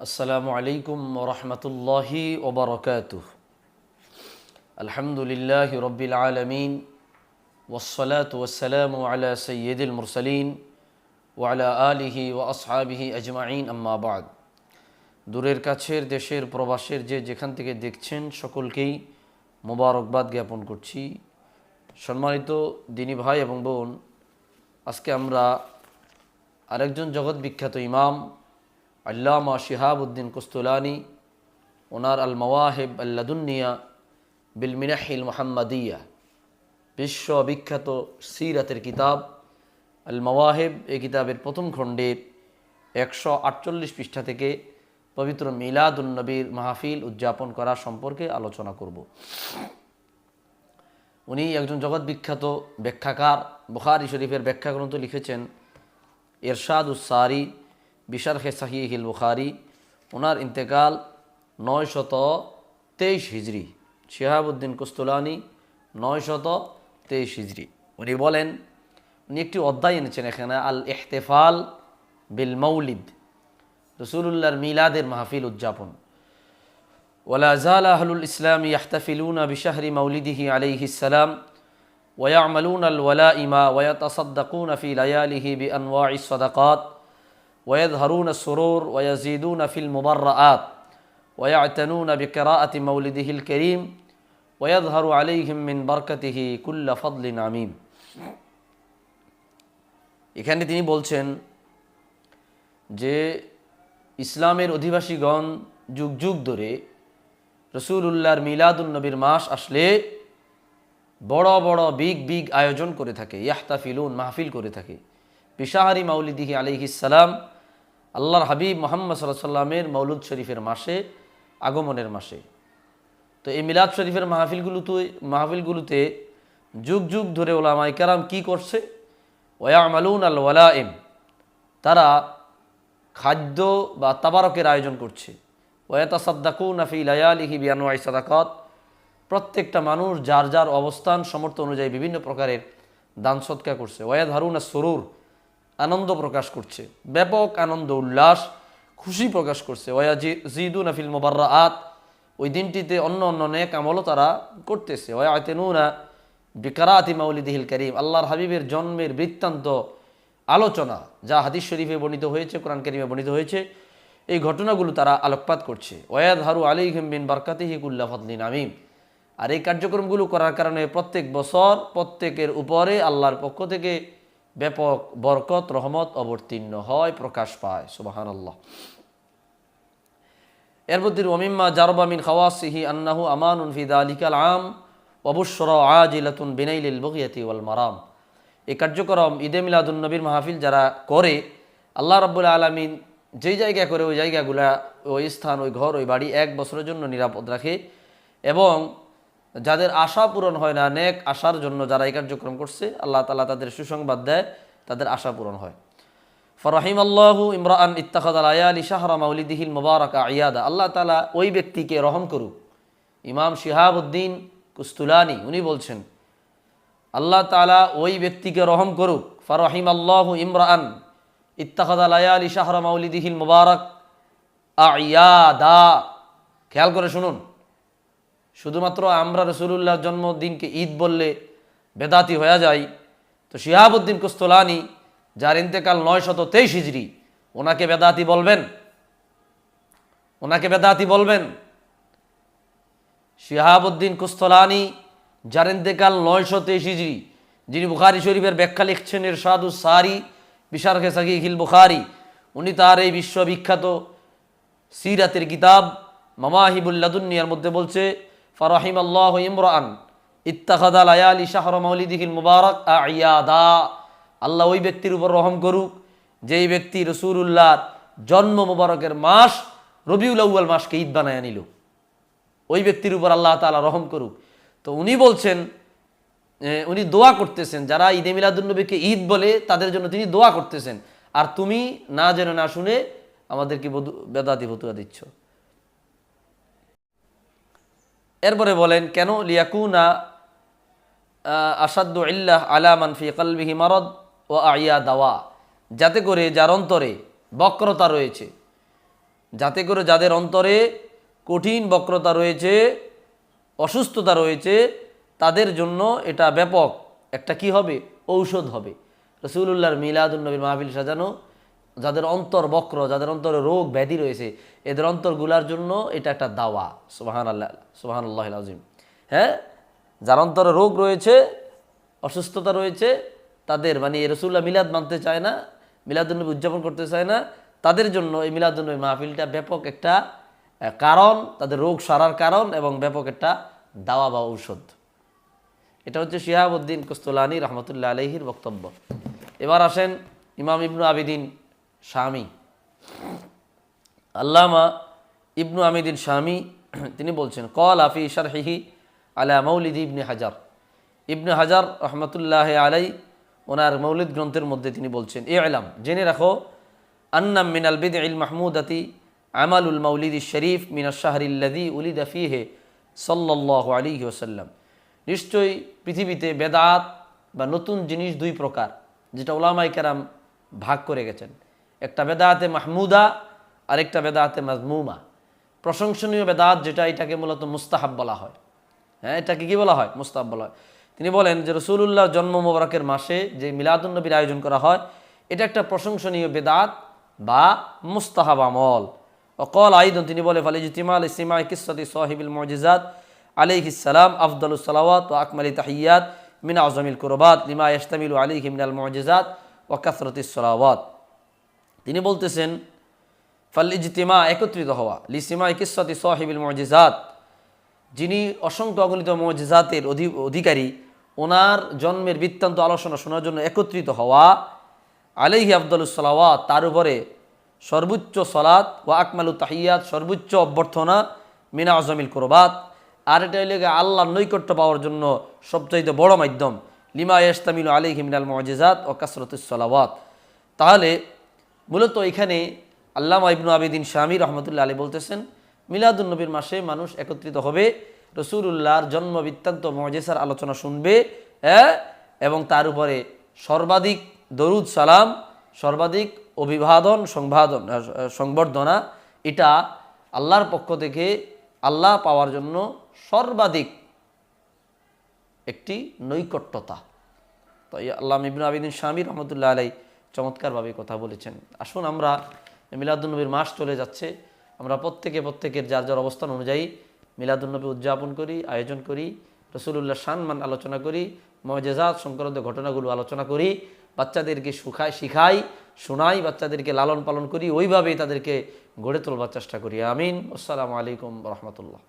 আসসালামু আলাইকুম ওয়া রাহমাতুল্লাহি ওয়া বারাকাতুহু। আলহামদুলিল্লাহি রাব্বিল আলামিন ওয়াসসালাতু ওয়াসসালামু আলা সাইয়্যিদিল মুরসালিন ওয়া আলা আলিহি ওয়া আসহাবিহি আজমাইন, আম্মা বা'দ। দূরের কাছের দেশের প্রবাসের যে যেখান থেকে দেখছেন সকলকেই মোবারকবাদ জ্ঞাপন করছি। সম্মানিত দিনী ভাই এবং বোন, আজকে আমরা আরেকজন জগৎ বিখ্যাত ইমাম আল্লামা শিহাবউদ্দিন কুস্তলানী, ওনার আল মাওয়াহিব আল্লাদুন্নিয়া বিল মিনাহিল মুহাম্মাদিয়া, বিশ্ববিখ্যাত সিরাতের কিতাব আল মাওয়াহিব, এই কিতাবের প্রথম খণ্ডের 148 পৃষ্ঠা থেকে পবিত্র মিলাদুন্নবীর মাহফিল উদযাপন করা সম্পর্কে আলোচনা করব। উনি একজন জগৎ বিখ্যাত ব্যাখ্যাকার, বুখারী শরীফের ব্যাখ্যা গ্রন্থ লিখেছেন ইরশাদুস সারি বিশারহে সাহিহিল বুখারী। ওনার ইন্তেকাল 923 হিজরি। শিহাবউদ্দিন কুস্তলানী 923 হিজরি। উনি বলেন, উনি একটি অধ্যায় এনেছেন এখানে, আল ইহতিফাল বিল মৌলিদ, রাসূলুল্লাহর মিলাদের মাহফিল উদযাপন। ওয়ালা যালা আহলুল ইসলাম ইয়াহতাফিলুনা বিশাহরি মাউলিদিহি আলাইহিস সালাম ওয়া ইয়া'মালুনা আল ওয়ালাইমা ওয়া ইয়াতাসাদ্দাকুনা ফি লায়ালিহি বিআনওয়াইস সাদাকাত ওয়া ইয়াযহারুনা আস-সুরুর ওয়া ইয়াজিদুনা ফিল মুবাররাআত ওয়া ইয়া'তানুনা বিকিরাআতি মাউলিদিহিল কারীম ওয়া ইয়াযহারু আলাইহিম মিন বারাকাতিহি কুল্লা ফাদলিন আমিম। এখানে তিনি বলছেন যে ইসলামের অধিবাসীগণ যুগ যুগ ধরে রাসূলুল্লাহর মিলাদুন্নবীর মাস আসলে বড় বড় বিগ আয়োজন করে থাকে, ইয়াহতাফিলুন, মাহফিল করে থাকে বিশাহরি মাউলিদিহি আলাইহিস সালাম, আল্লাহর হাবিব মুহাম্মদ সাল্লাল্লাহু আলাইহি সাল্লামের মৌলুদ শরীফের মাসে, আগমনের মাসে। তো এই মিলাদ শরীফের মাহফিলগুলোতে যুগ যুগ ধরে উলামায়ে কেরাম কি করছে? ওয়া ইয়া'মালুনা আল ওয়ালাইম, তারা খাদ্য বা তাবারকের আয়োজন করছে। ওয়া ইয়াতাসাদ্দাকুনা ফি লায়ালিহি বিআনওয়াইস সাদাকাত, প্রত্যেকটা মানুষ যার যার অবস্থান সামর্থ্য অনুযায়ী বিভিন্ন প্রকারের দান সদকা করছে। ওয়া ইয়াযহারুনা সুরুর, আনন্দ প্রকাশ করছে, ব্যাপক আনন্দ উল্লাস খুশি প্রকাশ করছে। ওয়া ইয়াজিদুনা ফিল মুবাররাআত, ওই দিনটিতে অন্য অন্য নেক আমলও তারা করতেছে। ওয়া ইয়া'তানুনা বিকিরাআতি মাউলিদিহিল কারীম, আল্লাহর হাবিবের জন্মের বৃত্তান্ত আলোচনা যা হাদিস শরীফে বর্ণিত হয়েছে, কোরআন কারীমে বর্ণিত হয়েছে, এই ঘটনাগুলো তারা আলোকপাত করছে। ওয়া ইয়াযহারু আলাইহিম মিন বারাকাতিহি কুল্লা ফাদলিন আমিম, আর এই কার্যক্রমগুলো করার কারণে প্রত্যেক বছর প্রত্যেকের উপরে আল্লাহর পক্ষ থেকে ব্যাপক বরকত, রহমত অবতীর্ণ হয়, প্রকাশ পায়। সুবহানাল্লাহ। এর মধ্যে ওয়ামিম্মা জারবা মিন খাওয়াসিহি আন্নাহু আমানুন ফি যালিকাল আম ওয়া বুশরা আজিলাতুন বিনাইলিল বুগয়াতি ওয়াল মারাম। এই কার্যক্রম ঈদে মিলাদুন্নবীর মাহফিল যারা করে, আল্লাহ রাব্বুল আলামিন যেই জায়গা করে ওই জায়গাগুলা, ওই স্থান, ওই ঘর, ওই বাড়ি 1 বছরের জন্য নিরাপদ রাখে, এবং যাদের আশা পূরণ হয় না, নেক আশার জন্য যারা এই কার্যক্রম করছে, আল্লাহ তাআলা তাদের সুসংবাদ দেয়, তাদের আশা পূরণ হয়। ফারাহিমাল্লাহু ইমরাআন ইত্তাখাযা লায়ালি শাহরা মাউলিদিহিল মুবারাকা ইয়াদা, আল্লাহ তাআলা ওই ব্যক্তিকে রহম করুক। ইমাম শিহাবউদ্দিন কুস্তলানী উনি বলছেন, আল্লাহ তাআলা ওই ব্যক্তিকে রহম করুক। ফারাহিমাল্লাহু ইমরাআন ইত্তাখাযা লায়ালি শাহরা মাউলিদিহিল মুবারাক আয়াদা। খেয়াল করে শুনুন, শুধুমাত্র আমরা রাসূলুল্লাহর জন্মদিনকে ঈদ বললে বেদাতি হয়ে যায়, তো শিহাবউদ্দিন কুস্তলানী যার ইন্তেকাল 923 হিজরি, ওনাকে বেদাতি বলবেন? ওনাকে বেদাতি বলবেন? শিহাবউদ্দিন কুস্তলানী যার ইন্তেকাল 923 হিজরি, যিনি বুখারী শরীফের ব্যাখ্যা লিখছেন ইরশাদুস সারি বিশারহে সাহিহিল বুখারী, উনি তার এই বিশ্ববিখ্যাত সিরাতের কিতাব মাওয়াহিবুল লাদুন্নিয়ার মধ্যে বলছে, ফারাহিমাল্লাহু ইমরাআন ইত্তাখাযা লায়ালি শাহরা মাউলিদিহিল মুবারাক আয়াদা, আল্লাহ ওই ব্যক্তির উপর রহম করুক যেই ব্যক্তি রাসূলুল্লাহর জন্ম মুবারকের মাস রবিউল আউয়াল মাসকে ঈদ বানায় নিল, ওই ব্যক্তির উপর আল্লাহ তাআলা রহম করুক। তো উনি বলছেন, উনি দোয়া করতেছেন, যারা ঈদে মিলাদুন্নবীকে ঈদ বলে তাদের জন্য তিনি দোয়া করতেছেন, আর তুমি না জেনে না শুনে আমাদেরকে বেদাতি ফতুয়া দিচ্ছ। এরপরে বলেন, কেন? লিয়াকুনা আসাদ্দু ইল্লাহ আলা মান ফি কলবিহি মারাদ ওয়া আয়া দাওয়া, যাতে করে যার অন্তরে বক্রতা রয়েছে, যাতে করে যাদের অন্তরে কঠিন বক্রতা রয়েছে, অসুস্থতা রয়েছে, তাদের জন্য এটা ব্যাপক একটা কি হবে, ঔষধ হবে। রাসূলুল্লাহর মিলাদুন্নবীর মাহফিল সাজানো, যাদের অন্তর বক্র, যাদের অন্তরে রোগ ব্যাধি রয়েছে, এদের অন্তরগুলার জন্য এটা একটা দাওয়া। সুবহানাল্লাহ, সুবহানাল্লাহিল আযীম। হ্যাঁ, যার অন্তরে রোগ রয়েছে, অসুস্থতা রয়েছে, তাদের মানে রাসূলুল্লাহ মিলাদ মানতে চায় না, মিলাদুন্নবী উদযাপন করতে চায় না, তাদের জন্য এই মিলাদুন্নবী মাহফিলটা ব্যাপক একটা কারণ, তাদের রোগ সারার কারণ এবং ব্যাপক একটা দাওয়া বা ঔষধ। এটা হচ্ছে শিহাবুদ্দিন কুস্তুলানী রহমতুল্লাহ আলাইহির বক্তব্য। এবার আসেন ইমাম ইবনু আবিদিন শামী, আল্লামা ইবনু আবিদিন শামী তিনি বলছেন, কল আফি শারহিহি আলা মৌলিদ ইবনে হাজার, ইবনে হাজার রহমতুল্লাহ আলাই ওনার মৌলিদ গ্রন্থের মধ্যে তিনি বলছেন, ইলাম, জেনে রাখো, আন্নাম মিনাল বিদইল মাহমুদাতি আমালুল মাউলিদ শরীফ মিনাশ শাহরিল্লাযী উলিদা ফীহি সাল্লাল্লাহু আলাইহি ওয়াসাল্লাম। নিশ্চয়ই পৃথিবীতে বেদাত বা নতুন জিনিস দুই প্রকার, যেটা উলামায়ে কেরাম ভাগ করে গেছেন। একটা বেদাতে মাহমুদা, আরেকটা বেদাতে মাজমুমা। প্রশংসনীয় বেদাত যেটা, এটাকে মূলত মুস্তাহাব বলা হয়। হ্যাঁ, এটাকে কি বলা হয়? মুস্তাহাব বলা হয়। তিনি বলেন যে রাসূলুল্লাহর জন্ম মোবারকের মাসে যে মিলাদুন্নবীর আয়োজন করা হয়, এটা একটা প্রশংসনীয় বেদাত বা মুস্তাহাব আমল। অকল আইদন, তিনি বলে, ফালিজতিমা আল ইসতিমা কিসসাতি সাহিবিল মুজিজাত আলাইহিস সালাম আফদালুস সালাওয়াত ওয়া আকমালি তাহিয়াত মিন আযমিল কুরবাত লিমা ইয়াশতামিলু আলাইহি মিনাল মুজিজাত ওয়া কাসরাতিস সালাওয়াত। তিনি বলতেছেন, ফাল ইজতিমা, একত্রিত হওয়া, লিসিমা কিসসাতি সাহিবিল মুজিজাত, যিনি অসংখ্য অগণিত মুজিজাতের অধিকারী, ওনার জন্মের বৃত্তান্ত আলোচনা শোনার জন্য একত্রিত হওয়া, আলাইহি আফদালুস সালাওয়াত, তার উপরে সর্বোচ্চ সালাত, ওয়া আকমালু তাহিয়াত, সর্বোচ্চ অভ্যর্থনা, মিনা আযমিল কুরবাত, আর এটা হইলে আল্লাহর নৈকট্য পাওয়ার জন্য সবচাইতে বড় মাধ্যম, লিমা ইয়াশতামিলু আলাইহি মিনাল মুজিজাত ওয়া কাসরাতুস সালাওয়াত। তাহলে মূলত এখানে আল্লামা ইবনু আবিদিন শামী রহমতুল্লাহ আলাইহি বলতেছেন, মিলাদুন্নবীর মাসে মানুষ একত্রিত হবে, রাসূলুল্লাহর জন্ম বৃত্তান্ত মুজিজার আলোচনা শুনবে, এবং তার উপরে সর্বাধিক দরুদ সালাম, সর্বাধিক অভিবাদন সংবর্ধনা, এটা আল্লাহর পক্ষ থেকে আল্লাহ পাওয়ার জন্য সর্বাধিক একটি নৈকট্যতা। তো আল্লামা ইবনু আবিদিন শামী রহমতুল্লাহ আলাইহি চমৎকারভাবে কথা বলেছেন। আসুন, আমরা মিলাদুন্নবীর মাস চলে যাচ্ছে, আমরা প্রত্যেকের যার যার অবস্থান অনুযায়ী মিলাদুন্নবী উদযাপন করি, আয়োজন করি, রাসূলুল্লাহর শান আলোচনা করি, মুজিজাত সংক্রান্ত ঘটনাগুলো আলোচনা করি, বাচ্চাদেরকে শিখাই, শোনাই, বাচ্চাদেরকে লালন পালন করি, ওইভাবেই তাদেরকে গড়ে তোলবার চেষ্টা করি। আমিন। আসসালামু আলাইকুম ওয়া রাহমাতুল্লাহ।